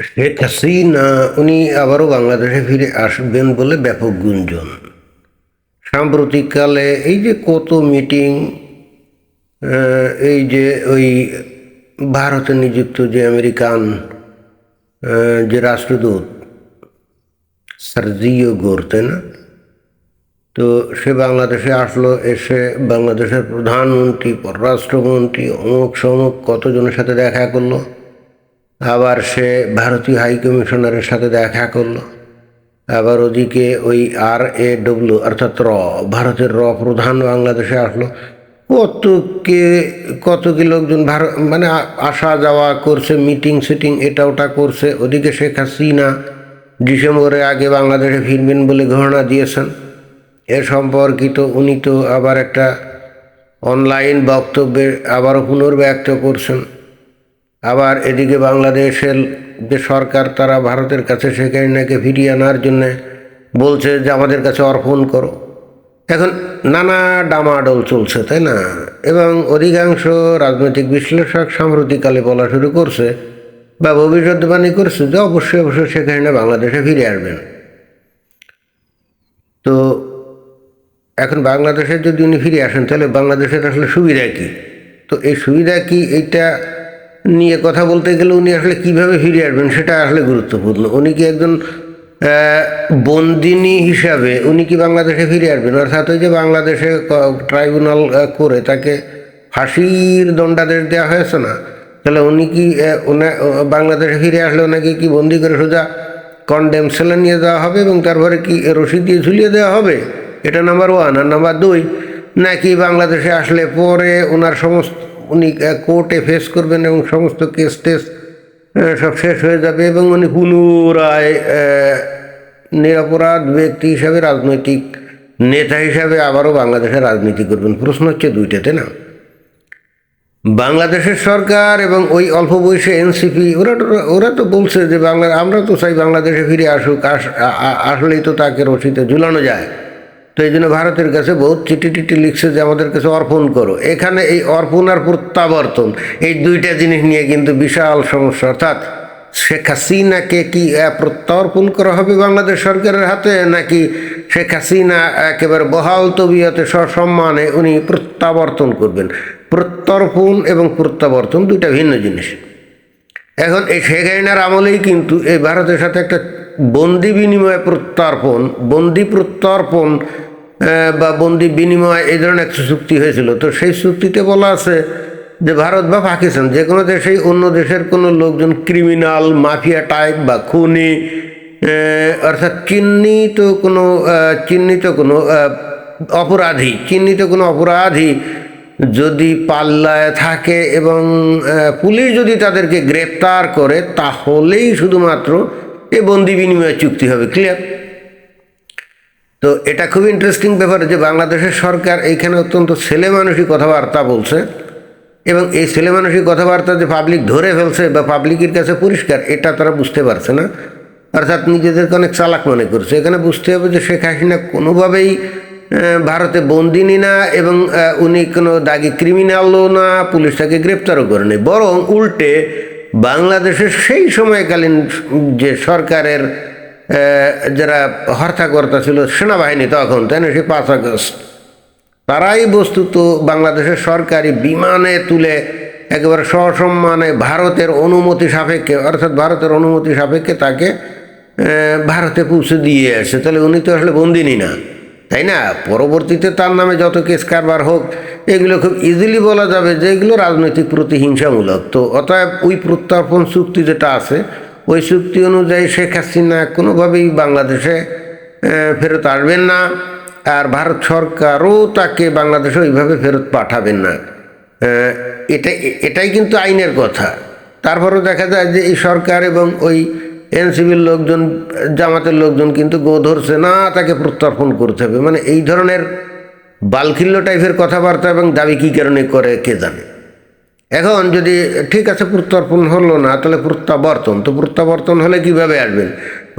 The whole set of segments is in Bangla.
শেখ হাসিনা উনি আবারও বাংলাদেশে ফিরে আসবেন বলে ব্যাপক গুঞ্জন। সাম্প্রতিককালে এই যে কত মিটিং, এই যে ওই ভারতে নিযুক্ত যে আমেরিকান যে রাষ্ট্রদূত সার্জিও গোর, তাই না? তো সে বাংলাদেশে আসলো, এসে বাংলাদেশের প্রধানমন্ত্রী, পররাষ্ট্রমন্ত্রী, অমুক সমুক কতজনের সাথে দেখা করলো। আবার সে ভারতীয় হাই কমিশনারের সাথে দেখা করলো। আবার ওদিকে ওই RAW অর্থাৎ ভারতের প্রধান বাংলাদেশে আসলো। কত কে কত কি লোকজন ভারত মানে আসা যাওয়া করছে, মিটিং সিটিং এটা ওটা করছে। ওদিকে শেখ হাসিনা ডিসেম্বরের আগে বাংলাদেশে ফিরবেন বলে ঘোষণা দিয়েছেন। এ সম্পর্কিত উনি তো আবার একটা অনলাইন বক্তব্যে আবারও পুনর্ব্যক্ত করছেন। আবার এদিকে বাংলাদেশের যে সরকার, তারা ভারতের কাছে শেখ হাসিনাকে ফিরিয়ে আনার জন্যে বলছে যে আমাদের কাছে অর্পণ করো। এখন নানা ডামাডোল চলছে, তাই না? এবং অধিকাংশ রাজনৈতিক বিশ্লেষক সাম্প্রতিককালে বলা শুরু করছে বা ভবিষ্যদ্বাণী করছে যে অবশ্যই অবশ্যই শেখ হাসিনা বাংলাদেশে ফিরে আসবেন। তো এখন বাংলাদেশে যদি উনি ফিরে আসেন, তাহলে বাংলাদেশের আসলে সুবিধা কী? তো এই সুবিধা কি, এইটা নিয়ে কথা বলতে গেলে উনি আসলে কিভাবে ফিরে আসবেন সেটা আসলে গুরুত্বপূর্ণ। উনি কি একজন বন্দিনী হিসাবে উনি কি বাংলাদেশে ফিরে আসবেন? অর্থাৎ ওই যে বাংলাদেশে ট্রাইব্যুনাল করে তাকে ফাঁসির দণ্ডাদেশ দেওয়া হয়েছে না, তাহলে উনি কি বাংলাদেশে ফিরে আসলে ওনাকে কি বন্দি করে সোজা কন্ডেম সেলে নিয়ে দেওয়া হবে এবং তারপরে কি রশি দিয়ে ঝুলিয়ে দেওয়া হবে? এটা নাম্বার ওয়ান। আর নাম্বার দুই, নাকি বাংলাদেশে আসলে পরে ওনার সমস্ত উনি কোর্টে ফেস করবেন এবং সমস্ত কেস টেস সব শেষ হয়ে যাবে এবং উনি পুনরায় নিরপরাধ ব্যক্তি হিসাবে, রাজনৈতিক নেতা হিসাবে আবারও বাংলাদেশের রাজনীতি করবেন? প্রশ্ন হচ্ছে দুইটাতে না। বাংলাদেশের সরকার এবং ওই অল্প বয়সে এনসিপি ওরা তো বলছে যে আমরা তো চাই বাংলাদেশে ফিরে আসুক, আসলেই তো তাকে রশিতে ঝুলানো যায়। তো এই জন্য ভারতের কাছে বহুত চিঠি টিটি লিখছে যে আমাদের কাছে অর্পণ করো। এখানে এই অর্পণ আর প্রত্যাবর্তন, এই দুইটা জিনিস নিয়ে কিন্তু বিশাল সমস্যা। অর্থাৎ শেখ হাসিনাকে কি প্রত্যার্পণ করা হবে বাংলাদেশ সরকারের হাতে, নাকি শেখ হাসিনা একেবারে বহাল তবিয়তে সসম্মানে উনি প্রত্যাবর্তন করবেন? প্রত্যর্পণ এবং প্রত্যাবর্তন দুইটা ভিন্ন জিনিস। এখন এই শেখ হাসিনার আমলেই কিন্তু এই ভারতের সাথে একটা বন্দি বিনিময় প্রত্যর্পণ, বন্দি প্রত্যর্পণ বা বন্দি বিনিময় এই ধরনের একটা চুক্তি হয়েছিল। তো সেই চুক্তিতে বলা আছে যে ভারত বা পাকিস্তান যে কোনো দেশেই অন্য দেশের কোনো লোকজন ক্রিমিনাল, মাফিয়া টাইপ বা খুনি, অর্থাৎ চিহ্নিত কোনো অপরাধী যদি পাল্লায় থাকে এবং পুলিশ যদি তাদেরকে গ্রেপ্তার করে, তাহলেই শুধুমাত্র এই বন্দি বিনিময় চুক্তি হবে। ক্লিয়ার? তো এটা খুব ইন্টারেস্টিং ব্যাপার যে বাংলাদেশের সরকার এইখানে অত্যন্ত ছেলে মানুষই কথাবার্তা বলছে এবং এই ছেলে মানুষই কথাবার্তা যে পাবলিক ধরে ফেলছে বা পাবলিকের কাছে পরিষ্কার, এটা তারা বুঝতে পারছে না। অর্থাৎ নিজেদেরকে অনেক চালাক মনে করছে। এখানে বুঝতে হবে যে শেখ হাসিনা কোনোভাবেই ভারতে বন্দিনী না এবং উনি কোনো দাগি ক্রিমিনালও না, পুলিশ তাকে গ্রেপ্তারও করেনি। বরং উল্টে বাংলাদেশের সেই সময়কালীন যে সরকারের যারা হর্তাকর্তা ছিল সেনাবাহিনী তখন, তাই না, সে 5 আগস্ট, তারাই বস্তুত বাংলাদেশের সরকারি বিমানে তুলে একেবারে সসম্মানে ভারতের অনুমতি সাপেক্ষে, অর্থাৎ ভারতের অনুমতি সাপেক্ষে তাকে ভারতে পৌঁছে দিয়ে আসে। তাহলে উনি তো আসলে বন্দিনী না, তাই না? পরবর্তীতে তার নামে যত কেস কারবার হোক, এগুলো খুব ইজিলি বলা যাবে যে এগুলো রাজনৈতিক প্রতিহিংসামূলক। তো অতএব ওই প্রত্যর্পণ চুক্তি যেটা আছে, ওই চুক্তি অনুযায়ী শেখ হাসিনা কোনোভাবেই বাংলাদেশে ফেরত আসবেন না, আর ভারত সরকারও তাকে বাংলাদেশে ওইভাবে ফেরত পাঠাবেন না। এটাই কিন্তু আইনের কথা। তারপরেও দেখা যায় যে এই সরকার এবং ওই এনসিবির লোকজন, জামাতের লোকজন কিন্তু গো ধরছে না, তাকে প্রত্যর্পণ করতে হবে। মানে এই ধরনের বালখিল্য টাইপের কথাবার্তা এবং দাবি কী কারণে করে কে জানে। এখন যদি ঠিক আছে প্রত্যর্পণ হলো না, তাহলে প্রত্যাবর্তন। তো প্রত্যাবর্তন হলে কিভাবে আসবেন?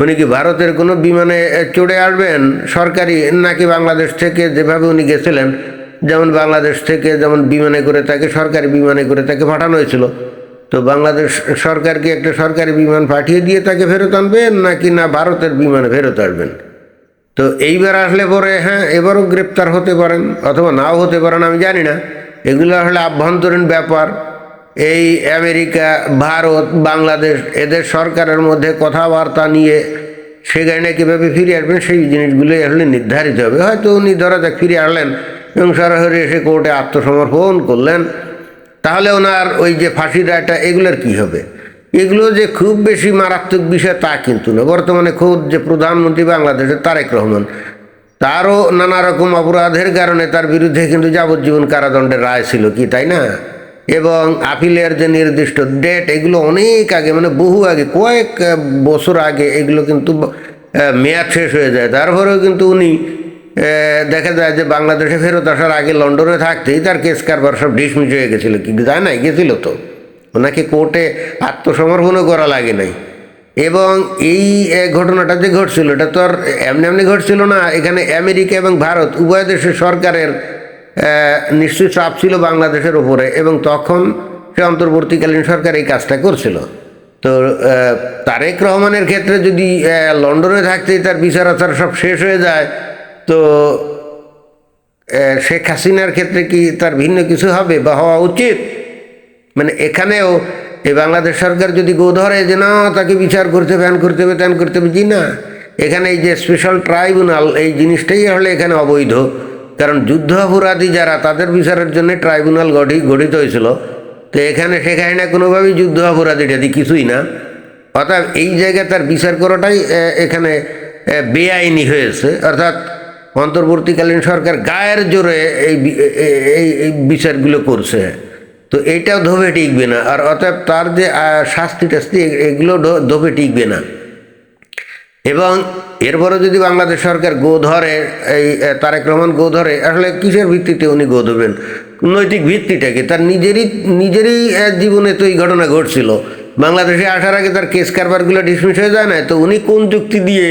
উনি কি ভারতের কোনো বিমানে চড়ে আসবেন সরকারি, নাকি বাংলাদেশ থেকে যেভাবে উনি গেছিলেন, যেমন বাংলাদেশ থেকে যেমন বিমানে করে তাকে, সরকারি বিমানে করে তাকে পাঠানো হয়েছিল, তো বাংলাদেশ সরকার কি একটা সরকারি বিমান পাঠিয়ে দিয়ে তাকে ফেরত আনবেন নাকি না ভারতের বিমানে ফেরত আসবেন? তো এইবার আসলে পরে হ্যাঁ এবারও গ্রেপ্তার হতে পারেন অথবা নাও হতে পারেন, আমি জানি না। এগুলো আসলে আভ্যন্তরীণ ব্যাপার। এই আমেরিকা, ভারত, বাংলাদেশ এদের সরকারের মধ্যে কথাবার্তা নিয়ে সেখানে কীভাবে ফিরে আসবেন সেই জিনিসগুলোই আসলে নির্ধারিত হবে। হয়তো উনি ধরা যাক ফিরে আসলেন এবং সরাসরি এসে কোর্টে আত্মসমর্পণ করলেন, তাহলে ওনার ওই যে ফাঁসির রায়টা এগুলোর কি হবে? এগুলো যে খুব বেশি মারাত্মক বিষয় তা কিন্তু না। বর্তমানে খোদ যে প্রধানমন্ত্রী বাংলাদেশের তারেক রহমান, তারও নানা রকম অপরাধের কারণে তার বিরুদ্ধে কিন্তু যাবজ্জীবন কারাদণ্ডের রায় ছিল, কি তাই না? এবং আপিলের যে নির্দিষ্ট ডেট এগুলো অনেক আগে, মানে বহু আগে, কয়েক বছর আগে এগুলো কিন্তু মেয়াদ শেষ হয়ে যায়। তারপরেও কিন্তু উনি দেখা যায় যে বাংলাদেশে ফেরত আসার আগে লন্ডনে থাকতেই তার কেস কারবার সব ডিসমিস হয়ে গেছিলো। কি যায় নাই? গেছিল তো, ওনাকে কোর্টে আত্মসমর্পণও করা লাগে নাই। এবং এই ঘটনাটা যে ঘটছিল এটা তো আর এমনি এমনি ঘটছিল না। এখানে আমেরিকা এবং ভারত উভয় দেশের সরকারের নিশ্চয়ই চাপ ছিল বাংলাদেশের ওপরে, এবং তখন সে অন্তর্বর্তীকালীন সরকার এই কাজটা করছিল। তো তারেক রহমানের ক্ষেত্রে যদি লন্ডনে থাকতেই তার বিচার আচার সব শেষ হয়ে যায়, তো শেখ হাসিনার ক্ষেত্রে কি তার ভিন্ন কিছু হবে বা হওয়া উচিত? মানে এখানেও এই বাংলাদেশ সরকার যদি গো ধরে যে না তাকে বিচার করতে হবে, করতে হবে, ত্যান করতে হবে, জি না, এখানে এই যে স্পেশাল ট্রাইব্যুনাল এই জিনিসটাই হলে এখানে অবৈধ। কারণ যুদ্ধ অপরাধী যারা তাদের বিচারের জন্য ট্রাইব্যুনাল গঠিত হয়েছিল। তো এখানে সেখানে না কোনোভাবেই যুদ্ধ অপরাধীটা কিছুই না। অর্থাৎ এই জায়গায় তার বিচার করাটাই এখানে বেআইনি হয়েছে। অর্থাৎ অন্তর্বর্তীকালীন সরকার গায়ের জোরে এই বিচারগুলো করছে। তো এইটাও ধোপে টিকবে না। আর অতএব তার যে শাস্তি টাস্তি এগুলো ধোপে টিকবে না। এবং এরপরও যদি বাংলাদেশ সরকার গো ধরে, এই তারেক রহমান গো ধরে, আসলে কিসের ভিত্তিতে উনি গো ধরবেন? নৈতিক ভিত্তিটাকে তার নিজেরই জীবনে তো এই ঘটনা ঘটছিল। বাংলাদেশে আসার আগে তার কেস কারবারগুলো ডিসমিস হয়ে যায় না, তো উনি কোন যুক্তি দিয়ে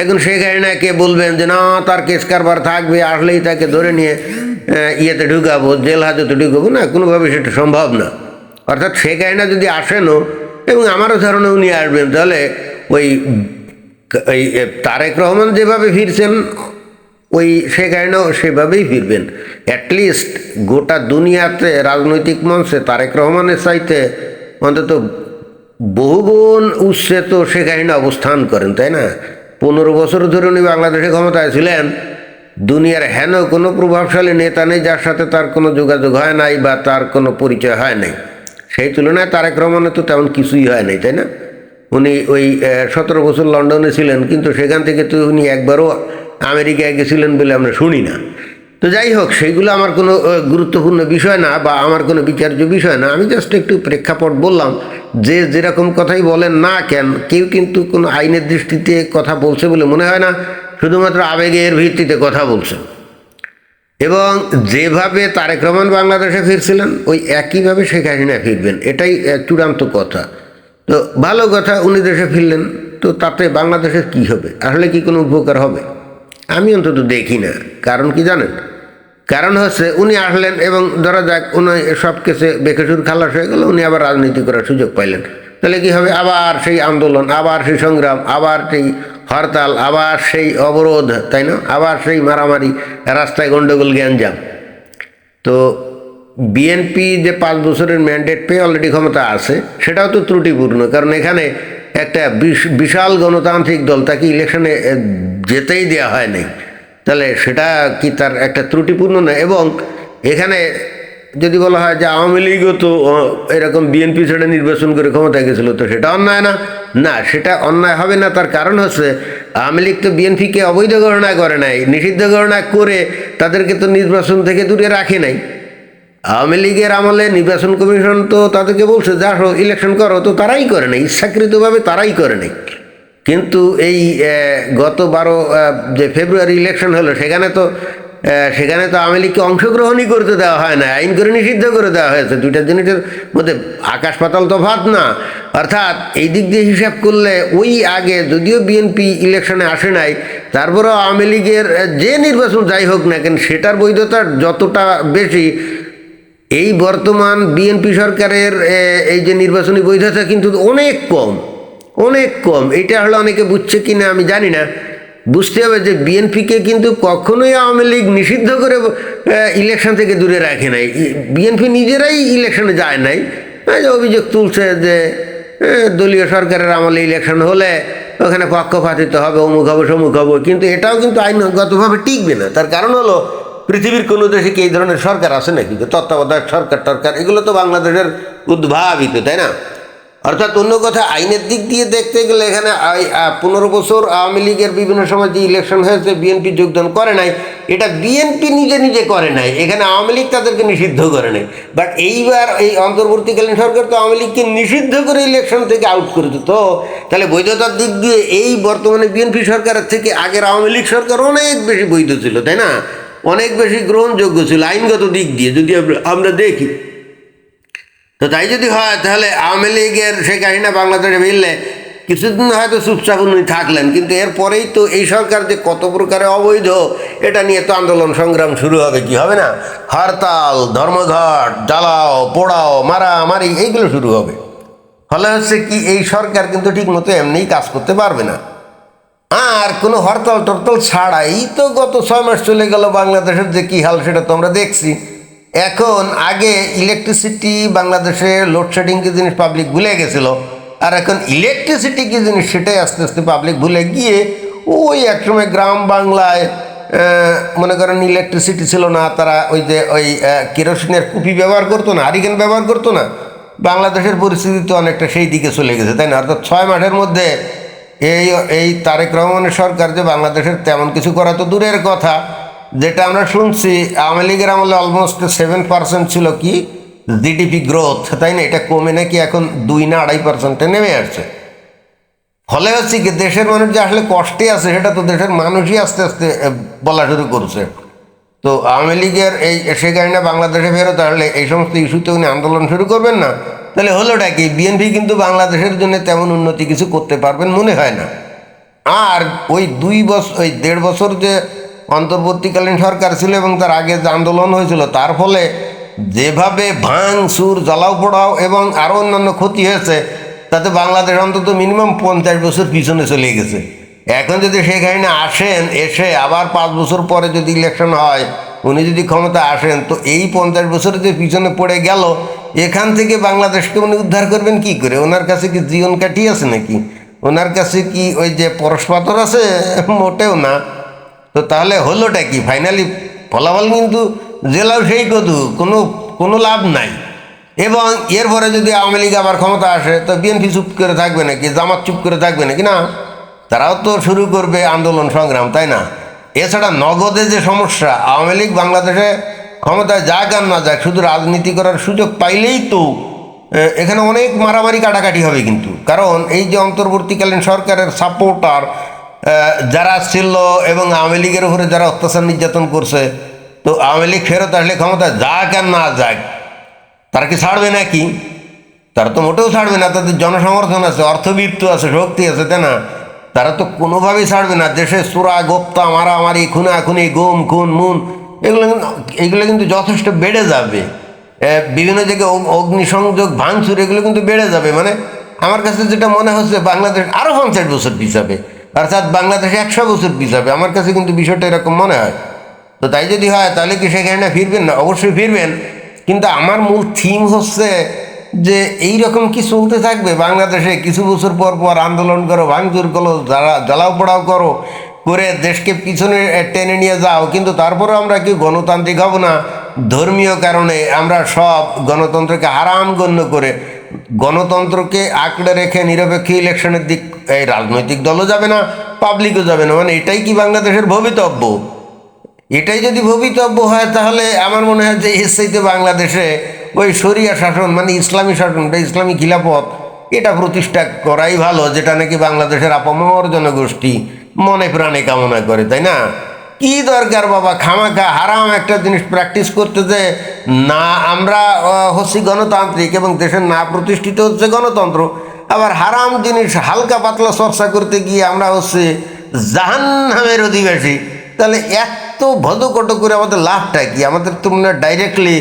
এখন শেখ হাসিনাকে বলবেন যে না তার কেস কারবার থাকবে, আসলেই তাকে ধরে নিয়ে ইয়েতে ঢুকাবো, জেল হাজতে ঢুকাবো? না, কোনোভাবে সেটা সম্ভব না। অর্থাৎ শেখ হাসিনা যদি আসেনও, এবং আমারও ধারণা উনি আসবেন, তাহলে ওই তারেক রহমান যেভাবে ফিরছেন ওই শেখ হাসিনাও সেভাবেই ফিরবেন। অ্যাটলিস্ট গোটা দুনিয়াতে রাজনৈতিক মঞ্চে তারেক রহমানের চাইতে অন্তত বহুগুণ উচ্চে তো শেখ হাসিনা অবস্থান করেন, তাই না? 15 বছর ধরে উনি বাংলাদেশে ক্ষমতায় ছিলেন। দুনিয়ার হেন কোনো প্রভাবশালী নেতা নেই যার সাথে তার কোনো যোগাযোগ হয় নাই বা তার কোনো পরিচয় হয় নাই। সেই তুলনায় তারেক রহমানের তো তেমন কিছুই হয় নাই, তাই না? উনি ওই 17 বছর লন্ডনে ছিলেন, কিন্তু সেখান থেকে তো উনি একবারও আমেরিকায় গেছিলেন বলে আমরা শুনি না। তো যাই হোক, সেইগুলো আমার কোনো গুরুত্বপূর্ণ বিষয় না বা আমার কোনো বিচার্য বিষয় না। আমি জাস্ট একটু প্রেক্ষাপট বললাম যে যেরকম কথাই বলেন না কেন, কেউ কিন্তু কোনো আইনের দৃষ্টিতে কথা বলছে বলে মনে হয় না, শুধুমাত্র আবেগের ভিত্তিতে কথা বলছে। এবং যেভাবে তারেক রহমান বাংলাদেশে ফিরছিলেন ওই একইভাবে শেখ হাসিনা ফিরবেন, এটাই চূড়ান্ত কথা। তো ভালো কথা, উনি দেশে ফিরলেন, তো তাতে বাংলাদেশের কি হবে? আসলে কি কোনো উপকার হবে? আমি অন্তত দেখি না। কারণ কি জানেন? কারণ হচ্ছে উনি আসলেন এবং ধরা যাক উনি সব কেসে বেকসুর খালাস হয়ে গেল, উনি আবার রাজনীতি করার সুযোগ পাইলেন। তাহলে কি হবে? আবার সেই আন্দোলন, আবার সেই সংগ্রাম, আবার সেই হরতাল, আবার সেই অবরোধ, তাই না? আবার সেই মারামারি, রাস্তায় গণ্ডগোল, গ্যাঞ্জাম। তো বিএনপি যে 5 বছরের ম্যান্ডেট পেয়ে অলরেডি ক্ষমতা আছে, সেটাও তো ত্রুটিপূর্ণ। কারণ এখানে একটা বিশাল গণতান্ত্রিক দল, তাকে ইলেকশনে যেতেই দেওয়া হয় নাই। তাহলে সেটা কি তার একটা ত্রুটিপূর্ণ না? এবং এখানে যদি বলা হয় যে আওয়ামী লীগও তো এরকম বিএনপি ছেড়ে নির্বাচন করে ক্ষমতায় গেছিল, তো সেটা অন্যায় না? না, সেটা অন্যায় হবে না। তার কারণ হচ্ছে আওয়ামী লীগ তো বিএনপিকে অবৈধ ঘোষণা করে নাই, নিষিদ্ধ ঘোষণা করে তাদেরকে তো নির্বাচন থেকে দূরে রাখে নাই। আওয়ামী লীগের আমলে নির্বাচন কমিশন তো তাদেরকে বলছে যা ইলেকশন করো, তো তারাই করে নাই, ইচ্ছাকৃতভাবে তারাই করে নাই। কিন্তু এই গত 12 যে ফেব্রুয়ারি ইলেকশন হলো, সেখানে তো আওয়ামী লীগকে অংশগ্রহণই করতে দেওয়া হয় না, আইন করে নিষিদ্ধ করে দেওয়া হয়েছে। দুইটা জিনিসের মধ্যে আকাশ পাতাল তফাৎ না? অর্থাৎ এই দিক দিয়ে হিসাব করলে ওই আগে যদিও বিএনপি ইলেকশনে আসে নাই, তারপরেও আওয়ামী লীগের যে নির্বাচন যাই হোক না কেন সেটার বৈধতা যতটা বেশি এই বর্তমান বিএনপি সরকারের এই যে নির্বাচনী বৈধতা কিন্তু অনেক কম, অনেক কম। এটা হলো অনেকে বুঝছে কি না আমি জানি না। বুঝতে হবে যে বিএনপিকে কিন্তু কখনোই আওয়ামী লীগ নিষিদ্ধ করে ইলেকশন থেকে দূরে রাখে নাই। বিএনপি নিজেরাই ইলেকশনে যায় নাই। যে অভিযোগ তুলছে যে দলীয় সরকারের আমলে ইলেকশন হলে ওখানে পক্ষপাতিত্ব হবে, অমুক হবে, সমুক হবে, কিন্তু এটাও কিন্তু আইনগতভাবে টিকবে না। তার কারণ হলো পৃথিবীর কোনো দেশে কি এই ধরনের সরকার আছে নাকি? যে তত্ত্বাবধায়ক সরকার এগুলো তো বাংলাদেশের উদ্ভাবিত, তাই না? অর্থাৎ অন্য কথা, আইনের দিক দিয়ে দেখতে গেলে এখানে 15 বছর আওয়ামী লীগের বিভিন্ন সময় যে ইলেকশন হয়েছে বিএনপি যোগদান করে নাই, এটা বিএনপি নিজে নিজে করে নাই, এখানে আওয়ামী লীগ তাদেরকে নিষিদ্ধ করে নাই। বাট এইবার এই অন্তর্বর্তীকালীন সরকার তো আওয়ামী লীগকে নিষিদ্ধ করে ইলেকশন থেকে আউট করেছে। তো তাহলে বৈধতার দিক দিয়ে এই বর্তমানে বিএনপি সরকারের থেকে আগের আওয়ামী লীগ সরকার অনেক বেশি বৈধ ছিল, তাই না? অনেক বেশি গ্রহণযোগ্য ছিল আইনগত দিক দিয়ে যদি আমরা দেখি। তো তাই যদি হয় তাহলে আওয়ামী লীগের সেই কাহিনা বাংলাদেশে মিললে কিছুদিন হয়তো চুপচাপ উনি থাকলেন, কিন্তু এরপরেই তো এই সরকার যে কত প্রকারে অবৈধ এটা নিয়ে তো আন্দোলন সংগ্রাম শুরু হবে, কি হবে না? হরতাল, ধর্মঘট, জ্বালাও পোড়াও, মারামারি এইগুলো শুরু হবে। ফলে হচ্ছে কি, এই সরকার কিন্তু ঠিক মতো এমনিই কাজ করতে পারবে না। আর কোনো হরতাল টরতাল ছাড়াই তো গত 6 মাস চলে গেল, বাংলাদেশের যে কী হাল সেটা তো আমরা দেখছি। এখন আগে ইলেকট্রিসিটি বাংলাদেশে লোডশেডিং কি জিনিস পাবলিক ভুলে গেছিল, আর এখন ইলেকট্রিসিটি কি জিনিস সেটাই আস্তে আস্তে পাবলিক ভুলে গিয়ে ওই একসময় গ্রাম বাংলায় মনে করেন ইলেকট্রিসিটি ছিল না, তারা ওই কেরোসিনের কুপি ব্যবহার করতো না, হারিকেন ব্যবহার করতো না। বাংলাদেশের পরিস্থিতি তো অনেকটা সেই দিকে চলে গেছে, তাই না? অর্থাৎ 6 মাসের মধ্যে এই তারেক রহমানের সরকার যে বাংলাদেশের তেমন কিছু করা তো দূরের কথা, যেটা আমরা শুনছি আওয়ামী লীগের আমলে অলমোস্ট 7% ছিল কি জিডিপি গ্রোথ, তাই না? এটা কমে নাকি এখন 2 না 2.5% নেমে আসছে। ফলে হচ্ছে কি, দেশের মানুষ যে আসলে কষ্টে আছে সেটা তো দেশের মানুষই আস্তে আস্তে বলা শুরু করছে। তো আওয়ামী লীগের সে কারণে বাংলাদেশে ফেরত আসলে এই সমস্ত ইস্যুতে উনি আন্দোলন শুরু করবেন না, তাহলে হলোটা কি? বিএনপি কিন্তু বাংলাদেশের জন্য তেমন উন্নতি কিছু করতে পারবেন মনে হয় না। আর ওই 1.5 বছর যে অন্তর্বর্তীকালীন সরকার ছিল এবং তার আগে যে আন্দোলন হয়েছিল, তার ফলে যেভাবে ভাঙচুর, জ্বালাও পোড়াও এবং আরও অন্যান্য ক্ষতি হয়েছে, তাতে বাংলাদেশ অন্তত মিনিমাম 50 বছর পিছনে চলে গেছে। এখন যদি সেখানে আসেন, এসে আবার 5 বছর পরে যদি ইলেকশন হয়, উনি যদি ক্ষমতা আসেন, তো এই 50 বছর যে পিছনে পড়ে গেল, এখান থেকে বাংলাদেশকে উনি উদ্ধার করবেন কি করে? ওনার কাছে কি জীবন কাঠি আছে নাকি? ওনার কাছে কি ওই যে পরশ পাথর আছে? মোটেও না। তো তাহলে হলোটা কি? ফাইনালি ফলাফল কিন্তু জেলাও সেই কদু, কোনো লাভ নাই। এবং এরপরে যদি আওয়ামী লীগ আবার ক্ষমতা আসে, তো বিএনপি চুপ করে থাকবে নাকি? জামাত চুপ করে থাকবে নাকি? না, তারাও তো শুরু করবে আন্দোলন সংগ্রাম, তাই না? এছাড়া নগদে যে সমস্যা, আওয়ামী লীগ বাংলাদেশে ক্ষমতায় যাক আর না যাক, শুধু রাজনীতি করার সুযোগ পাইলেই তো এখানে অনেক মারামারি কাটাকাটি হবে। কিন্তু কারণ এই যে অন্তর্বর্তীকালীন সরকারের সাপোর্টার যারা ছিল এবং আওয়ামী লীগের উপরে যারা অত্যাচার নির্যাতন করছে, তো আওয়ামী লীগ ফেরত আসলে ক্ষমতায় যাক আর না যাক, তারা কি ছাড়বে নাকি? তারা তো মোটেও ছাড়বে না। তাদের জনসমর্থন আছে, অর্থবিত্ত আছে, শক্তি আছে, তাই না? তারা তো কোনোভাবেই ছাড়বে না। দেশে চোরা গোপ্তা, মারামারি, খুনাখুনি, গুম খুন মুন এগুলো কিন্তু যথেষ্ট বেড়ে যাবে। বিভিন্ন জায়গায় অগ্নিসংযোগ, ভাঙচুর এগুলো কিন্তু বেড়ে যাবে। মানে আমার কাছে যেটা মনে হচ্ছে, বাংলাদেশ আরও 50 বছর পিছাবে, অর্থাৎ বাংলাদেশ 100 বছর পিছাবে। আমার কাছে কিন্তু বিষয়টা এরকম মনে হয়। তো তাই যদি হয় তাহলে কি সেখানে ফিরবেন না? অবশ্যই ফিরবেন। কিন্তু আমার মূল থিম হচ্ছে যে এই রকম কি চলতে থাকবে বাংলাদেশে? কিছু বছর পর পর আন্দোলন করো, ভাঙচুর করো, জ্বালাও পোড়াও করো, করে দেশকে পিছনে টেনে নিয়ে যাও, কিন্তু তারপরেও আমরা কি গণতান্ত্রিক হব না? ধর্মীয় কারণে আমরা সব গণতন্ত্রকে হারাম গণ্য করে, গণতন্ত্রকে আঁকড়ে রেখে নিরপেক্ষ ইলেকশনের দিক এই রাজনৈতিক দলও যাবে না, পাবলিকও যাবে না। মানে এটাই কি বাংলাদেশের ভবিতব্য? এটাই যদি ভবিতব্য হয়, তাহলে আমার মনে হয় যে এর চাইতে বাংলাদেশে ওই শরিয়া শাসন, মানে ইসলামী শাসন বা ইসলামী খিলাফত, এটা প্রতিষ্ঠা করাই ভালো, যেটা নাকি বাংলাদেশের আপামর জনগোষ্ঠী মনে প্রাণে কামনা করে, তাই না? কি দরকার বাবা খামাখা হারাম একটা জিনিস প্র্যাকটিস করতে, যে না আমরা হচ্ছি গণতান্ত্রিক এবং দেশের না প্রতিষ্ঠিত হচ্ছে গণতন্ত্র, আবার হারাম জিনিস হালকা পাতলা চর্চা করতে গিয়ে আমরা হচ্ছে জাহান্নামের অধিবাসী। তাহলে এত ভদকট করে আমাদের লাভটা কি? আমাদের তো মনে হয় ডাইরেক্টলি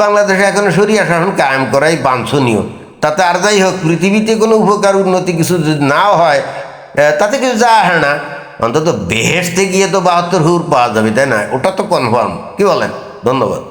বাংলাদেশে এখনো শরিয়া শাসন কায়েম করাই বাঞ্ছনীয়। তাতে আর যাই হোক, পৃথিবীতে কোনো উপকার উন্নতি কিছু যদি নাও হয়, তাতে কিছু যায় আসে না, অন্তত বেহেশতে গিয়ে তো 72 হুর পাওয়া যাবে, তাই না? ওটা তো কনফার্ম। কি বলেন? ধন্যবাদ।